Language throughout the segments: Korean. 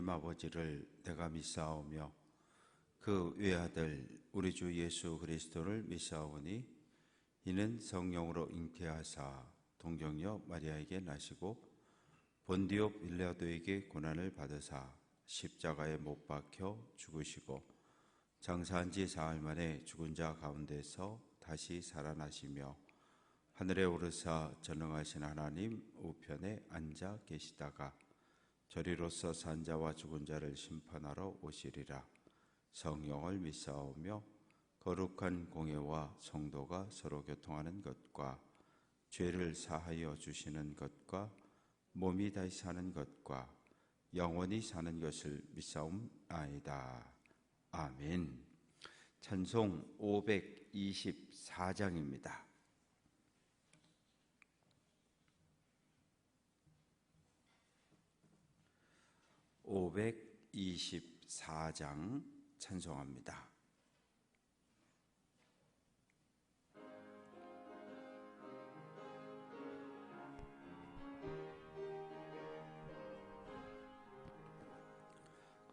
하나님 아버지를 내가 믿사오며 그 외아들 우리 주 예수 그리스도를 믿사오니 이는 성령으로 잉태하사 동정녀 마리아에게 나시고 본디오 빌라도에게 고난을 받으사 십자가에 못 박혀 죽으시고 장사한 지 사흘 만에 죽은 자 가운데서 다시 살아나시며 하늘에 오르사 전능하신 하나님 우편에 앉아 계시다가 저리로서 산 자와 죽은 자를 심판하러 오시리라. 성령을 믿사오며 거룩한 공예와 성도가 서로 교통하는 것과 죄를 사하여 주시는 것과 몸이 다시 사는 것과 영원히 사는 것을 믿사옵나이다. 아멘. 찬송 524장입니다. 524장 찬송합니다.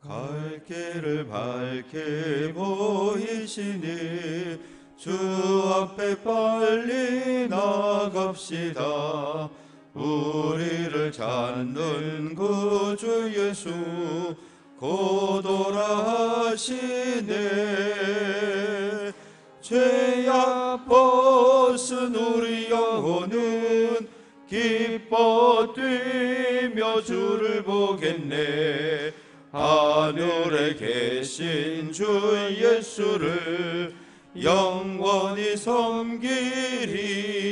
갈 길을 밝게 보이시니 주 앞에 빨리 나갑시다. 우리를 찾는 구주 예수 곧 오라 하시네. 죄악 벗은 우리 영혼은 기뻐 뛰며 주를 보겠네. 하늘에 계신 주 예수를 영원히 섬기리.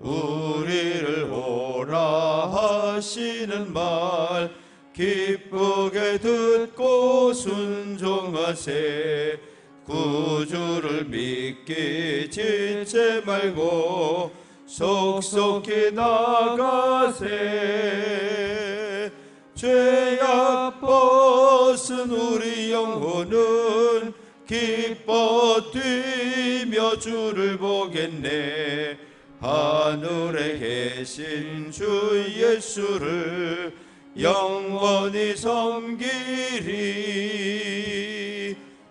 우리를 오라 하시는 말 기쁘게 듣고 순종하세. 구주를 믿기 지체 말고 속속히 나가세. 죄악 벗은 우리 영혼은 기뻐 뛰며 주를 보겠네. 하늘에 계신 주 예수를 영원히 섬기리.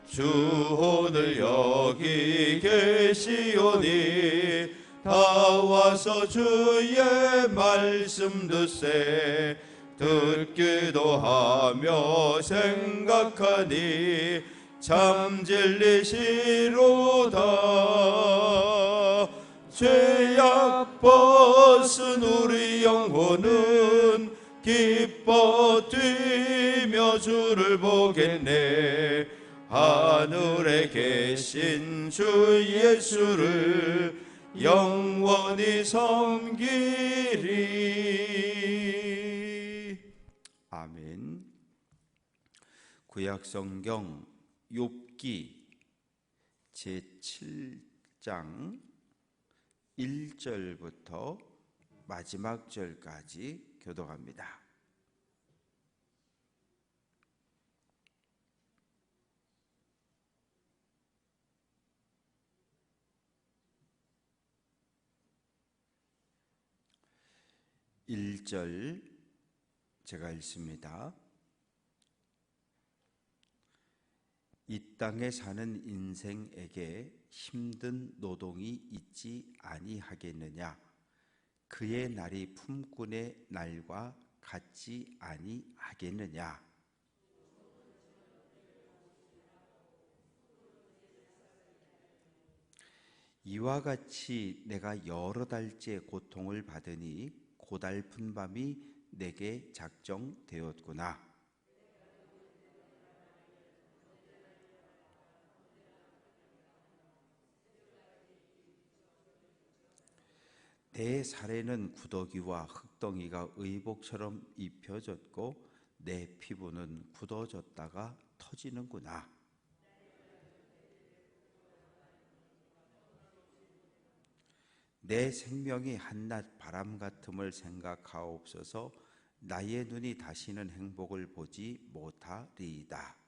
주 오늘 여기 계시오니 다 와서 주의 말씀 듣세. 듣기도 하며 생각하니 참 진리시로다. 죄악 벗은 우리 영혼은 기뻐 뛰며 주를 보겠네. 하늘에 계신 주 예수를 영원히 섬기리. 아멘. 구약성경 욥기 제7장 1절부터 마지막 절까지 교독합니다. (1절) 제가 읽습니다. 이 땅에 사는 인생에게 힘든 노동이 있지 아니하겠느냐? 그의 날이 품꾼의 날과 같지 아니하겠느냐? 이와 같이 내가 여러 달째 고통을 받으니 고달픈 밤이 내게 작정되었구나. 내 살에는 구더기와 흙덩이가 의복처럼 입혀졌고 내 피부는 굳어졌다가 터지는구나. 내 생명이 한낮 바람 같음을 생각하옵소서. 나의 눈이 다시는 행복을 보지 못하리이다.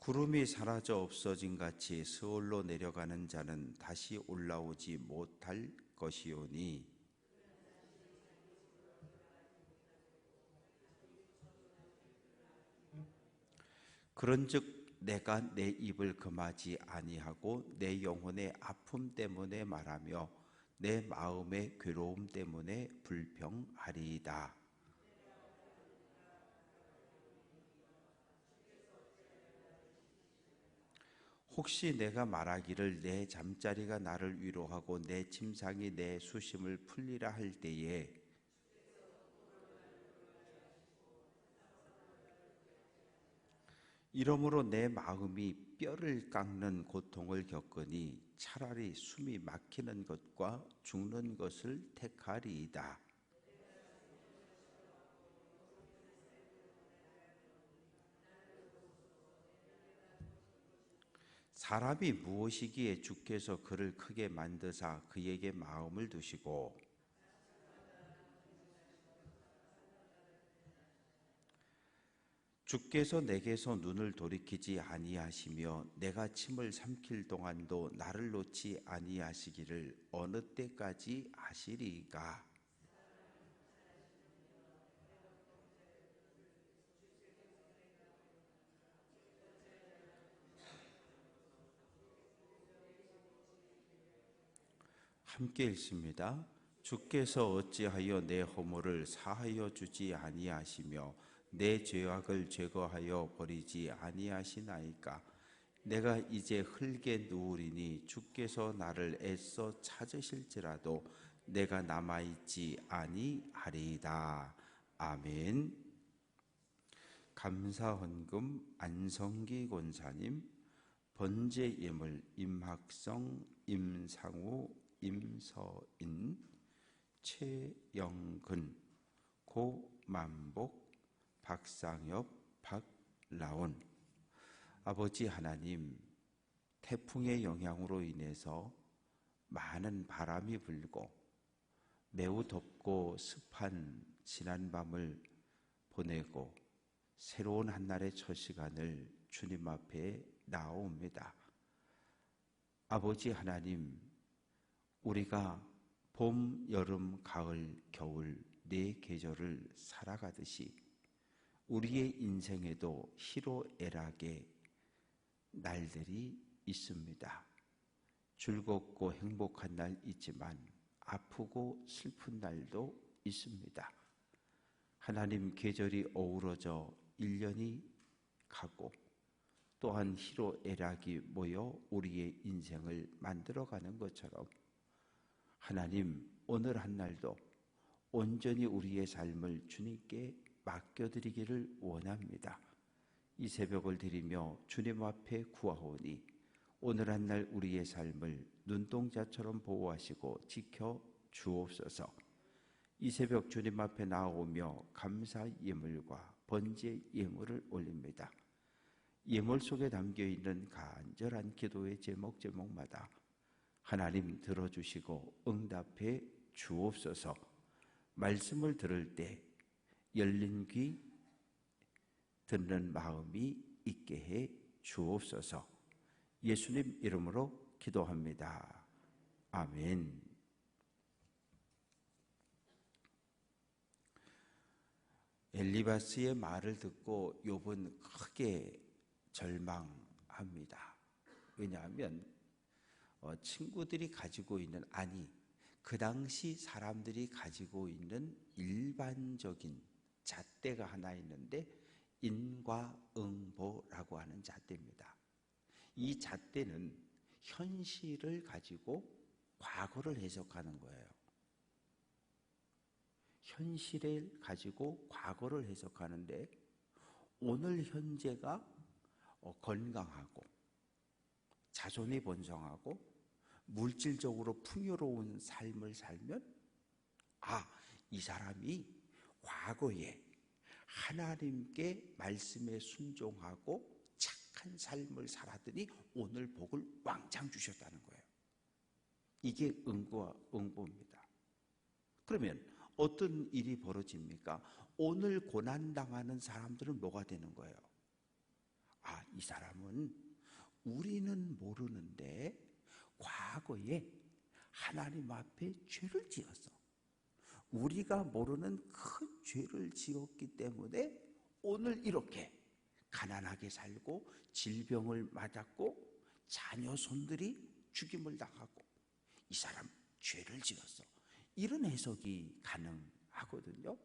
구름이 사라져 없어진 같이 스올로 내려가는 자는 다시 올라오지 못할 것이오니 그런즉 내가 내 입을 금하지 아니하고 내 영혼의 아픔 때문에 말하며 내 마음의 괴로움 때문에 불평하리이다. 혹시 내가 말하기를 내 잠자리가 나를 위로하고 내 침상이 내 수심을 풀리라 할 때에 이러므로 내 마음이 뼈를 깎는 고통을 겪으니 차라리 숨이 막히는 것과 죽는 것을 택하리이다. 사람이 무엇이기에 주께서 그를 크게 만드사 그에게 마음을 두시고 주께서 내게서 눈을 돌이키지 아니하시며 내가 침을 삼킬 동안도 나를 놓지 아니하시기를 어느 때까지 하시리이까. 함께 읽습니다. 주께서 어찌하여 내 허물을 사하여 주지 아니하시며 내 죄악을 제거하여 버리지 아니하시나이까. 내가 이제 흙에 누우리니 주께서 나를 애써 찾으실지라도 내가 남아있지 아니하리이다. 아멘. 감사헌금 안성기 권사님, 번제예물 임학성, 임상우, 임서인, 최영근, 고만복, 박상엽, 박라온. 아버지 하나님, 태풍의 영향으로 인해서 많은 바람이 불고 매우 덥고 습한 지난 밤을 보내고 새로운 한날의 첫 시간을 주님 앞에 나옵니다. 아버지 하나님, 우리가 봄, 여름, 가을, 겨울 네 계절을 살아가듯이 우리의 인생에도 희로애락의 날들이 있습니다. 즐겁고 행복한 날 있지만 아프고 슬픈 날도 있습니다. 하나님, 계절이 어우러져 1년이 가고 또한 희로애락이 모여 우리의 인생을 만들어가는 것처럼 하나님, 오늘 한 날도 온전히 우리의 삶을 주님께 맡겨드리기를 원합니다. 이 새벽을 드리며 주님 앞에 구하오니 오늘 한 날 우리의 삶을 눈동자처럼 보호하시고 지켜 주옵소서. 이 새벽 주님 앞에 나오며 감사 예물과 번제 예물을 올립니다. 예물 속에 담겨있는 간절한 기도의 제목마다 하나님 들어주시고 응답해 주옵소서. 말씀을 들을 때 열린 귀, 듣는 마음이 있게 해 주옵소서. 예수님 이름으로 기도합니다. 아멘. 엘리바스의 말을 듣고 욥은 크게 절망합니다. 왜냐하면 친구들이 가지고 있는, 그 당시 사람들이 가지고 있는 일반적인 잣대가 하나 있는데 인과응보라고 하는 잣대입니다. 이 잣대는 현실을 가지고 과거를 해석하는 거예요. 현실을 가지고 과거를 해석하는데 오늘 현재가 건강하고 자손이 번성하고 물질적으로 풍요로운 삶을 살면 이 사람이 과거에 하나님께 말씀에 순종하고 착한 삶을 살았더니 오늘 복을 왕창 주셨다는 거예요. 이게 응보입니다. 그러면 어떤 일이 벌어집니까? 오늘 고난당하는 사람들은 뭐가 되는 거예요? 아, 이 사람은 우리는 모르는데 과거에 하나님 앞에 죄를 지었어. 우리가 모르는 큰 죄를 지었기 때문에 오늘 이렇게 가난하게 살고 질병을 맞았고 자녀 손들이 죽임을 당하고 이 사람 죄를 지었어. 이런 해석이 가능하거든요.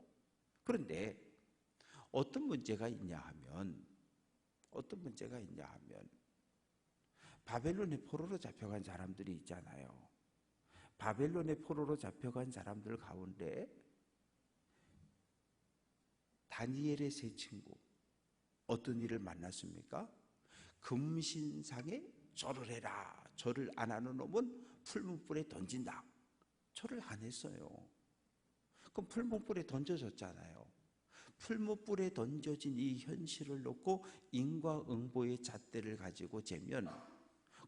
그런데 어떤 문제가 있냐 하면 바벨론의 포로로 잡혀간 사람들이 있잖아요. 바벨론의 포로로 잡혀간 사람들 가운데 다니엘의 세 친구 어떤 일을 만났습니까? 금신상에 절을 해라. 절을 안 하는 놈은 풀무불에 던진다. 절을 안 했어요. 그럼 풀무불에 던져졌잖아요. 풀무불에 던져진 이 현실을 놓고 인과응보의 잣대를 가지고 재면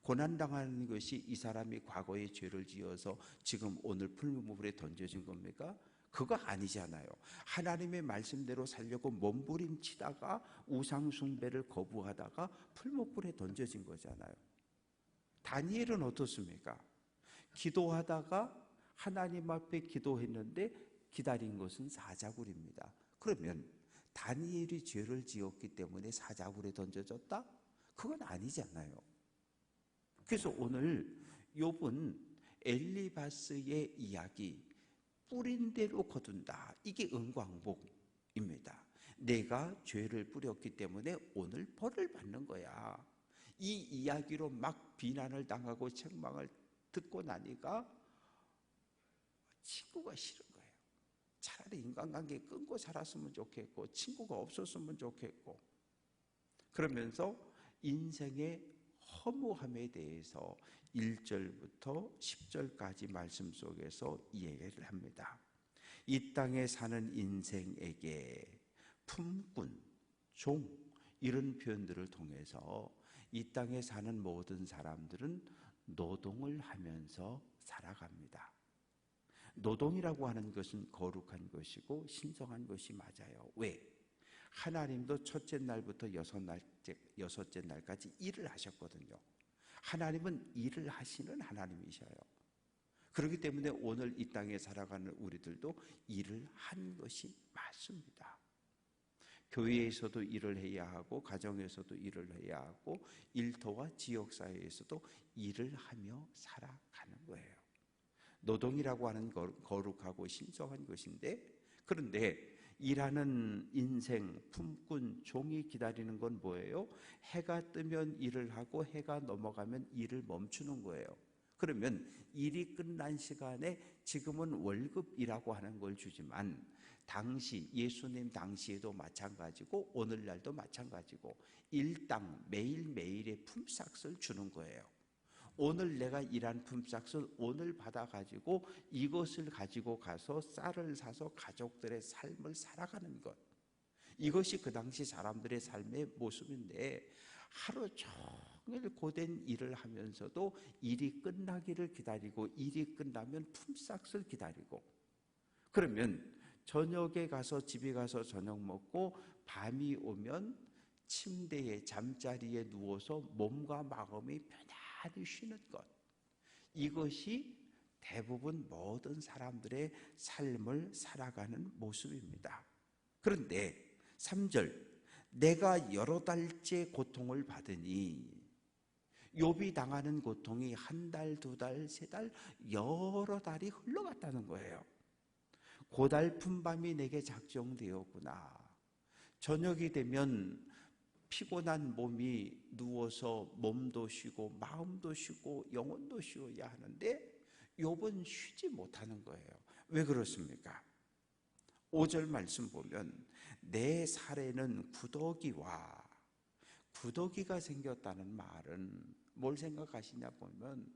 고난당하는 것이 이 사람이 과거에 죄를 지어서 지금 오늘 풀무불에 던져진 겁니까? 그거 아니잖아요. 하나님의 말씀대로 살려고 몸부림치다가 우상숭배를 거부하다가 풀무불에 던져진 거잖아요. 다니엘은 어떻습니까? 기도하다가 하나님 앞에 기도했는데 기다린 것은 사자굴입니다. 그러면 다니엘이 죄를 지었기 때문에 사자굴에 던져졌다? 그건 아니잖아요. 그래서 오늘 욥은 엘리바스의 이야기 뿌린 대로 거둔다. 이게 은광복입니다. 내가 죄를 뿌렸기 때문에 오늘 벌을 받는 거야. 이 이야기로 막 비난을 당하고 책망을 듣고 나니까 친구가 싫은 거예요. 차라리 인간관계 끊고 살았으면 좋겠고 친구가 없었으면 좋겠고 그러면서 인생의 허무함에 대해서 1절부터 10절까지 말씀 속에서 이야기를 합니다. 이 땅에 사는 인생에게 품꾼, 종 이런 표현들을 통해서 이 땅에 사는 모든 사람들은 노동을 하면서 살아갑니다. 노동이라고 하는 것은 거룩한 것이고 신성한 것이 맞아요. 왜? 하나님도 첫째 날부터 여섯째 날까지 일을 하셨거든요. 하나님은 일을 하시는 하나님이셔요. 그렇기 때문에 오늘 이 땅에 살아가는 우리들도 일을 한 것이 맞습니다. 교회에서도 일을 해야 하고 가정에서도 일을 해야 하고 일터와 지역사회에서도 일을 하며 살아가는 거예요. 노동이라고 하는 거룩하고 신성한 것인데 그런데 일하는 인생, 품꾼, 종이 기다리는 건 뭐예요? 해가 뜨면 일을 하고 해가 넘어가면 일을 멈추는 거예요. 그러면 일이 끝난 시간에 지금은 월급이라고 하는 걸 주지만 당시 예수님 당시에도 마찬가지고 오늘날도 마찬가지고 일당 매일매일의 품삯을 주는 거예요. 오늘 내가 일한 품삯을 오늘 받아가지고 이것을 가지고 가서 쌀을 사서 가족들의 삶을 살아가는 것. 이것이 그 당시 사람들의 삶의 모습인데 하루 종일 고된 일을 하면서도 일이 끝나기를 기다리고 일이 끝나면 품삯을 기다리고 그러면 저녁에 가서 집에 가서 저녁 먹고 밤이 오면 침대에 잠자리에 누워서 몸과 마음이 편안히 쉬는 것. 이것이 대부분 모든 사람들의 삶을 살아가는 모습입니다. 그런데 3절 내가 여러 달째 고통을 받으니 욥이 당하는 고통이 한 달, 두 달, 세 달, 여러 달이 흘러갔다는 거예요. 고달픈 밤이 내게 작정되었구나. 저녁이 되면 피곤한 몸이 누워서 몸도 쉬고 마음도 쉬고 영혼도 쉬어야 하는데 욥은 쉬지 못하는 거예요. 왜 그렇습니까? 5절 말씀 보면 내 살에는 구더기가 생겼다는 말은 뭘 생각하시냐 보면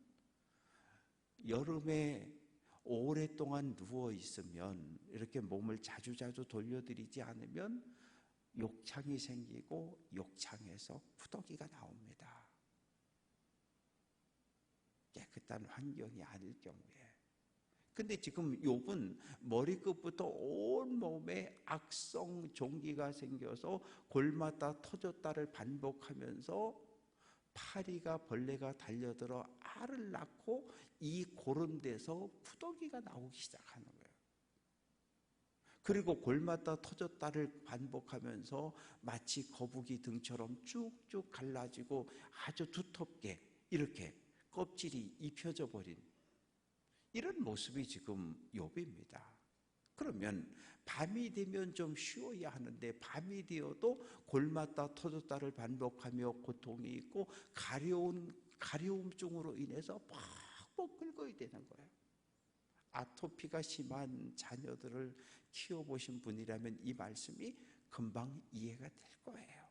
여름에 오랫동안 누워 있으면 이렇게 몸을 자주자주 돌려드리지 않으면 욕창이 생기고 욕창에서 구더기가 나옵니다. 깨끗한 환경이 아닐 경우에. 근데 지금 욥은 머리끝부터 온 몸에 악성 종기가 생겨서 골마다 터졌다를 반복하면서 파리가 벌레가 달려들어 알을 낳고 이 고른 데서 구더기가 나오기 시작하는 거예요. 그리고 골마다 터졌다를 반복하면서 마치 거북이 등처럼 쭉쭉 갈라지고 아주 두텁게 이렇게 껍질이 입혀져 버린 이런 모습이 지금 욥입니다. 그러면 밤이 되면 좀 쉬어야 하는데 밤이 되어도 골맞다 터졌다를 반복하며 고통이 있고 가려움증으로 인해서 팍팍 긁어야 되는 거예요. 아토피가 심한 자녀들을 키워보신 분이라면 이 말씀이 금방 이해가 될 거예요.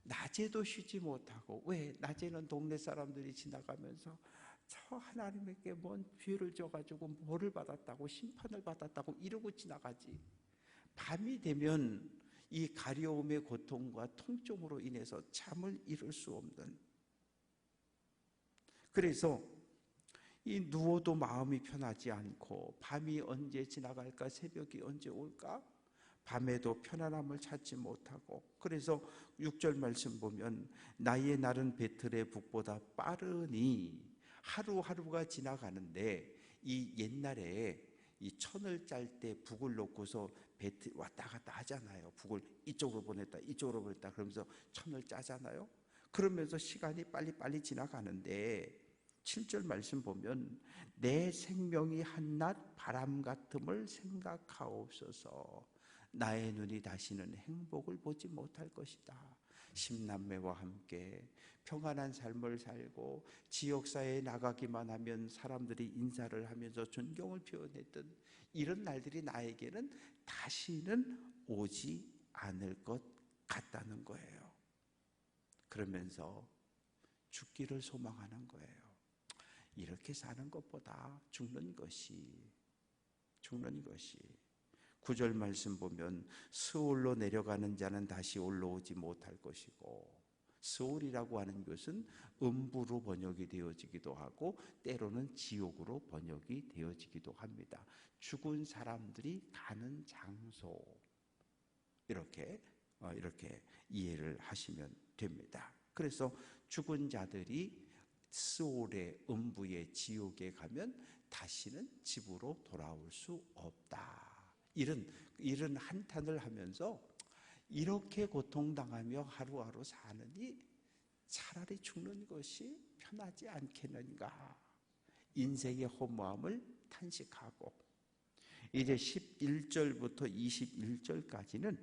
낮에도 쉬지 못하고, 왜? 낮에는 동네 사람들이 지나가면서 저 하나님에게 뭔 죄를 져가지고 뭐를 받았다고 심판을 받았다고 이러고 지나가지. 밤이 되면 이 가려움의 고통과 통증으로 인해서 잠을 이룰 수 없는, 그래서 이 누워도 마음이 편하지 않고 밤이 언제 지나갈까, 새벽이 언제 올까, 밤에도 편안함을 찾지 못하고, 그래서 6절 말씀 보면 나의 날은 베틀의 북보다 빠르니, 하루하루가 지나가는데 이 옛날에 이 천을 짤 때 북을 놓고서 베틀 왔다 갔다 하잖아요. 북을 이쪽으로 보냈다 이쪽으로 보냈다 그러면서 천을 짜잖아요. 그러면서 시간이 빨리빨리 지나가는데 7절 말씀 보면 내 생명이 한낱 바람 같음을 생각하옵소서. 나의 눈이 다시는 행복을 보지 못할 것이다. 십남매와 함께 평안한 삶을 살고 지역사회에 나가기만 하면 사람들이 인사를 하면서 존경을 표현했던 이런 날들이 나에게는 다시는 오지 않을 것 같다는 거예요. 그러면서 죽기를 소망하는 거예요. 이렇게 사는 것보다 죽는 것이 9절 말씀 보면 스올로 내려가는 자는 다시 올라오지 못할 것이고, 스올이라고 하는 것은 음부로 번역이 되어지기도 하고 때로는 지옥으로 번역이 되어지기도 합니다. 죽은 사람들이 가는 장소, 이렇게 이해를 하시면 됩니다. 그래서 죽은 자들이 스올의 음부의 지옥에 가면 다시는 집으로 돌아올 수 없다. 이런 한탄을 하면서 이렇게 고통당하며 하루하루 사느니 차라리 죽는 것이 편하지 않겠는가, 인생의 허무함을 탄식하고, 이제 11절부터 21절까지는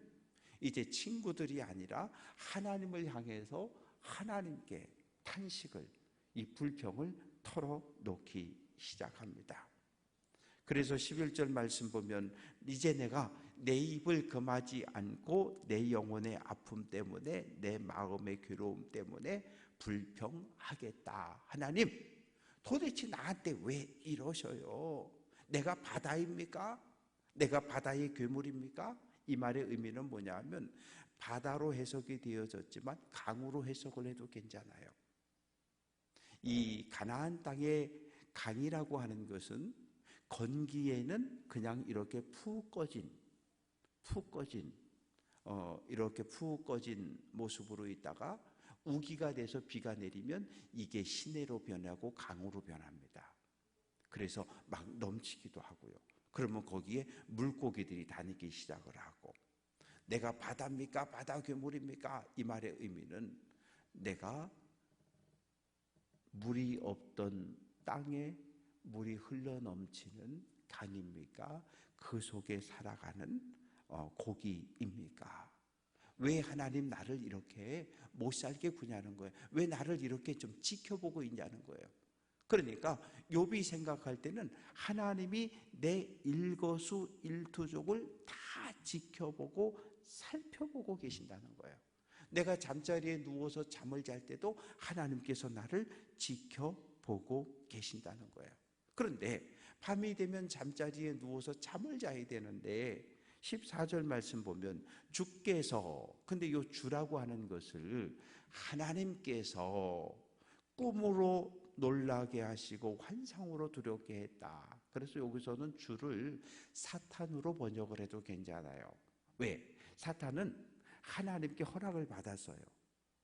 이제 친구들이 아니라 하나님을 향해서 하나님께 탄식을, 이 불평을 털어놓기 시작합니다. 그래서 11절 말씀 보면 이제 내가 내 입을 금하지 않고 내 영혼의 아픔 때문에 내 마음의 괴로움 때문에 불평하겠다. 하나님, 도대체 나한테 왜 이러셔요? 내가 바다입니까? 내가 바다의 괴물입니까? 이 말의 의미는 뭐냐 하면 바다로 해석이 되어졌지만 강으로 해석을 해도 괜찮아요. 이 가나안 땅의 강이라고 하는 것은 건기에는 그냥 이렇게 푹 꺼진 이렇게 푹 꺼진 모습으로 있다가 우기가 돼서 비가 내리면 이게 시내로 변하고 강으로 변합니다. 그래서 막 넘치기도 하고요. 그러면 거기에 물고기들이 다니기 시작을 하고, 내가 바다입니까? 바다 괴물입니까? 이 말의 의미는 내가 물이 없던 땅에 물이 흘러넘치는 강입니까? 그 속에 살아가는 고기입니까? 왜 하나님 나를 이렇게 못 살게 구냐는 거예요. 왜 나를 이렇게 좀 지켜보고 있냐는 거예요. 그러니까 욥이 생각할 때는 하나님이 내 일거수일투족을 다 지켜보고 살펴보고 계신다는 거예요. 내가 잠자리에 누워서 잠을 잘 때도 하나님께서 나를 지켜보고 계신다는 거예요. 그런데 밤이 되면 잠자리에 누워서 잠을 자야 되는데 14절 말씀 보면 주께서, 근데 이 주라고 하는 것을 하나님께서 꿈으로 놀라게 하시고 환상으로 두렵게 했다. 그래서 여기서는 주를 사탄으로 번역을 해도 괜찮아요. 왜? 사탄은 하나님께 허락을 받았어요.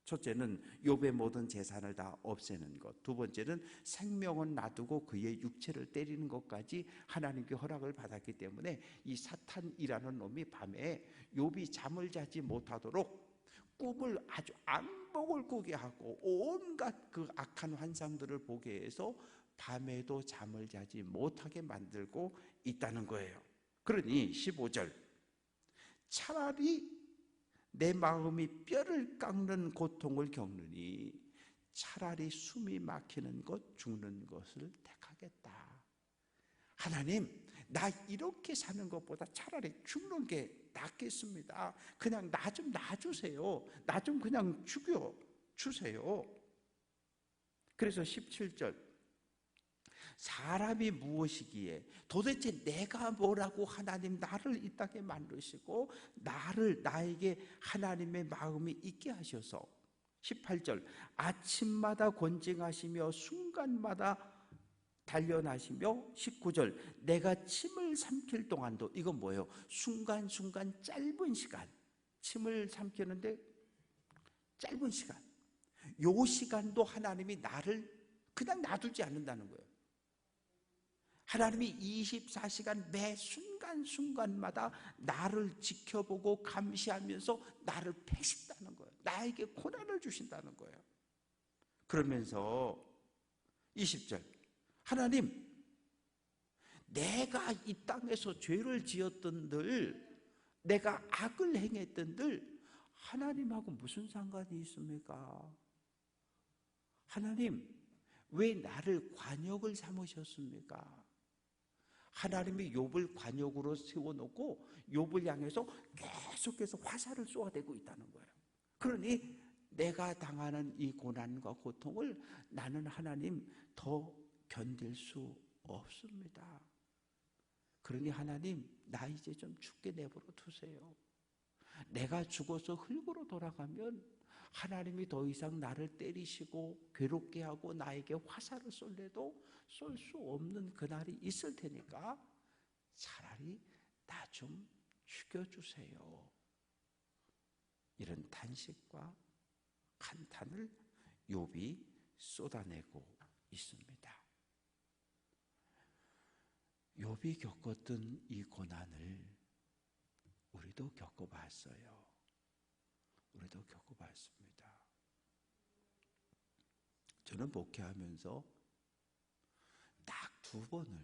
첫째는 욥의 모든 재산을 다 없애는 것, 두 번째는 생명은 놔두고 그의 육체를 때리는 것까지 하나님께 허락을 받았기 때문에 이 사탄이라는 놈이 밤에 욥이 잠을 자지 못하도록 꿈을 아주 안목을 꾸게 하고 온갖 그 악한 환상들을 보게 해서 밤에도 잠을 자지 못하게 만들고 있다는 거예요. 그러니 15절, 차라리 내 마음이 뼈를 깎는 고통을 겪느니 차라리 숨이 막히는 것, 죽는 것을 택하겠다. 하나님, 나 이렇게 사는 것보다 차라리 죽는 게 낫겠습니다. 그냥 나 좀 놔주세요. 나 좀 그냥 죽여주세요. 그래서 17절, 사람이 무엇이기에 도대체 내가 뭐라고 하나님 나를 이 땅에 만드시고 나에게 하나님의 마음이 있게 하셔서 18절, 아침마다 권징하시며 순간마다 단련하시며 19절, 내가 침을 삼킬 동안도, 이건 뭐예요? 순간순간 짧은 시간, 침을 삼키는데 짧은 시간, 요 시간도 하나님이 나를 그냥 놔두지 않는다는 거예요. 하나님이 24시간 매 순간순간마다 나를 지켜보고 감시하면서 나를 패신다는 거예요. 나에게 고난을 주신다는 거예요. 그러면서 20절, 하나님, 내가 이 땅에서 죄를 지었던들, 내가 악을 행했던들 하나님하고 무슨 상관이 있습니까? 하나님, 왜 나를 관역을 삼으셨습니까? 하나님이 욥을 관역으로 세워놓고 욥을 향해서 계속해서 화살을 쏘아대고 있다는 거예요. 그러니 내가 당하는 이 고난과 고통을 나는 하나님 더 견딜 수 없습니다. 그러니 하나님, 나 이제 좀 죽게 내버려 두세요. 내가 죽어서 흙으로 돌아가면 하나님이 더 이상 나를 때리시고 괴롭게 하고 나에게 화살을 쏠래도 쏠 수 없는 그날이 있을 테니까 차라리 나 좀 죽여주세요. 이런 탄식과 한탄을 욥이 쏟아내고 있습니다. 욥이 겪었던 이 고난을 우리도 겪어봤어요. 우리도 겪어봤습니다. 저는 목회하면서 딱 두 번을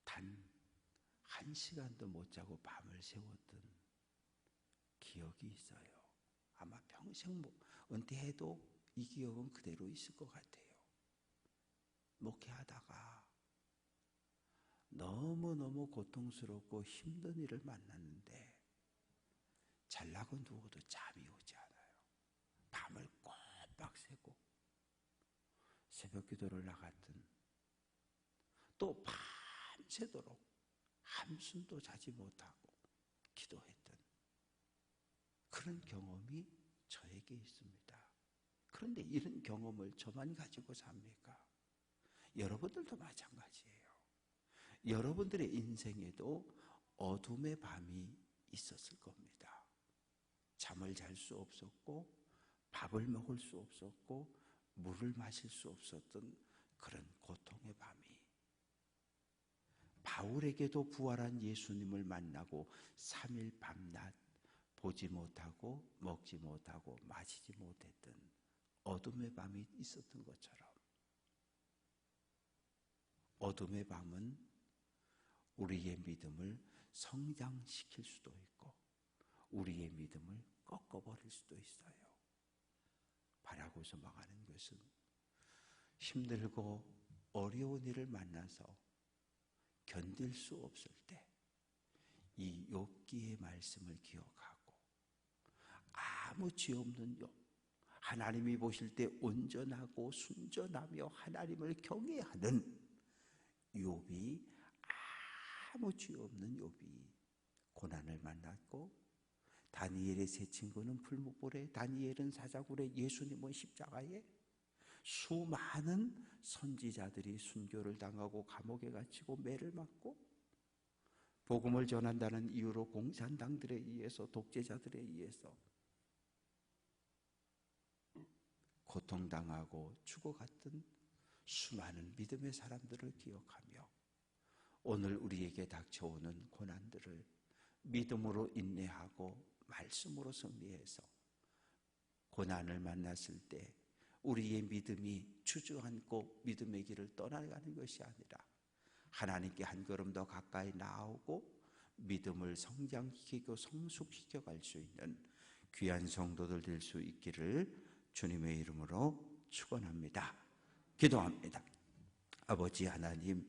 단 한 시간도 못 자고 밤을 새웠던 기억이 있어요. 아마 평생 은퇴해도 이 기억은 그대로 있을 것 같아요. 목회하다가 너무너무 고통스럽고 힘든 일을 만났는데 잘라고 누워도 잠이 오지 않아요. 밤을 꼬박 새고 새벽 기도를 나갔든 또 밤새도록 한숨도 자지 못하고 기도했던 그런 경험이 저에게 있습니다. 그런데 이런 경험을 저만 가지고 삽니까? 여러분들도 마찬가지예요. 여러분들의 인생에도 어둠의 밤이 있었을 겁니다. 잠을 잘 수 없었고 밥을 먹을 수 없었고 물을 마실 수 없었던 그런 고통의 밤이, 바울에게도 부활한 예수님을 만나고 3일 밤낮 보지 못하고 먹지 못하고 마시지 못했던 어둠의 밤이 있었던 것처럼 어둠의 밤은 우리의 믿음을 성장시킬 수도 있고 우리의 믿음을 꺾어버릴 수도 있어요. 바라고서 망하는 것은 힘들고 어려운 일을 만나서 견딜 수 없을 때 이 욥기의 말씀을 기억하고 아무 죄 없는 욥, 하나님이 보실 때 온전하고 순전하며 하나님을 경외하는 욥이, 아무 죄 없는 욥이 고난을 만났고 다니엘의 세 친구는 풀무불에, 다니엘은 사자굴에, 예수님은 십자가에. 수많은 선지자들이 순교를 당하고 감옥에 갇히고 매를 맞고, 복음을 전한다는 이유로 공산당들에 의해서, 독재자들에 의해서 고통당하고 죽어갔던 수많은 믿음의 사람들을 기억하며 오늘 우리에게 닥쳐오는 고난들을 믿음으로 인내하고 말씀으로 승리해서 고난을 만났을 때 우리의 믿음이 주저앉고 믿음의 길을 떠나가는 것이 아니라 하나님께 한 걸음 더 가까이 나아오고 믿음을 성장시키고 성숙시켜 갈 수 있는 귀한 성도들 될 수 있기를 주님의 이름으로 축원합니다. 기도합니다. 아버지 하나님,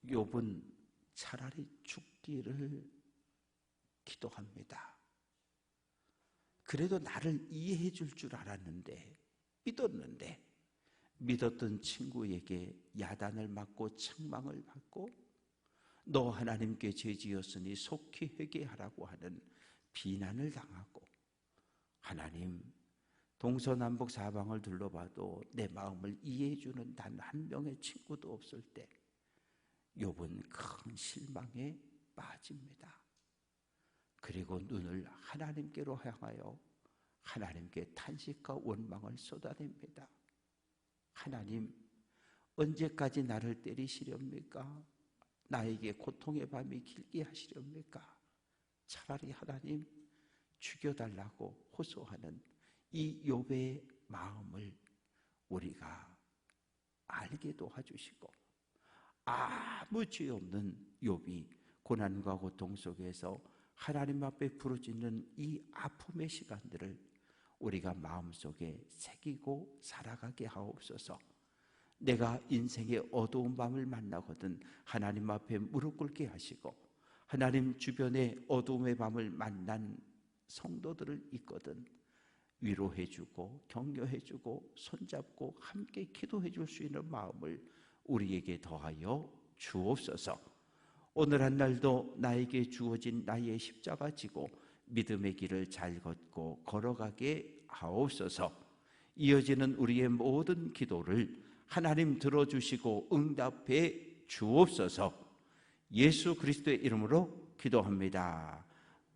욥은 차라리 죽기를 기도합니다. 그래도 나를 이해해 줄 줄 알았는데, 믿었는데, 믿었던 친구에게 야단을 맞고 책망을 받고 너 하나님께 죄지었으니 속히 회개하라고 하는 비난을 당하고, 하나님, 동서남북 사방을 둘러봐도 내 마음을 이해해 주는 단 한 명의 친구도 없을 때 욥은 큰 실망에 빠집니다. 그리고 눈을 하나님께로 향하여 하나님께 탄식과 원망을 쏟아냅니다. 하나님, 언제까지 나를 때리시렵니까? 나에게 고통의 밤이 길게 하시렵니까? 차라리 하나님 죽여달라고 호소하는 이 욥의 마음을 우리가 알게 도와주시고, 아무 죄 없는 욥이 고난과 고통 속에서 하나님 앞에 부르짖는 이 아픔의 시간들을 우리가 마음속에 새기고 살아가게 하옵소서. 내가 인생의 어두운 밤을 만나거든 하나님 앞에 무릎 꿇게 하시고, 하나님 주변에 어두움의 밤을 만난 성도들을 있거든 위로해주고 격려해주고 손잡고 함께 기도해줄 수 있는 마음을 우리에게 더하여 주옵소서. 오늘 한 날도 나에게 주어진 나의 십자가 지고 믿음의 길을 잘 걷고 걸어가게 하옵소서. 이어지는 우리의 모든 기도를 하나님 들어주시고 응답해 주옵소서. 예수 그리스도의 이름으로 기도합니다.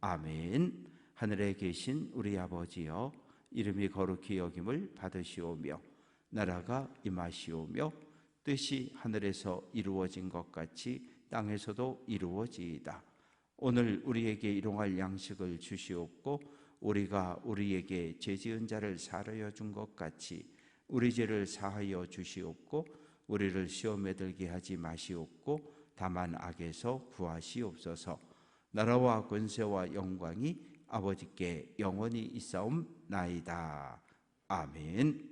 아멘. 하늘에 계신 우리 아버지여, 이름이 거룩히 여김을 받으시오며 나라가 임하시오며 뜻이 하늘에서 이루어진 것 같이 땅에서도 이루어지이다. 오늘 우리에게 일용할 양식을 주시옵고 우리가 우리에게 죄 지은 자를 사하여 준 것 같이 우리 죄를 사하여 주시옵고 우리를 시험에 들게 하지 마시옵고 다만 악에서 구하시옵소서. 나라와 권세와 영광이 아버지께 영원히 있사옵나이다. 아멘.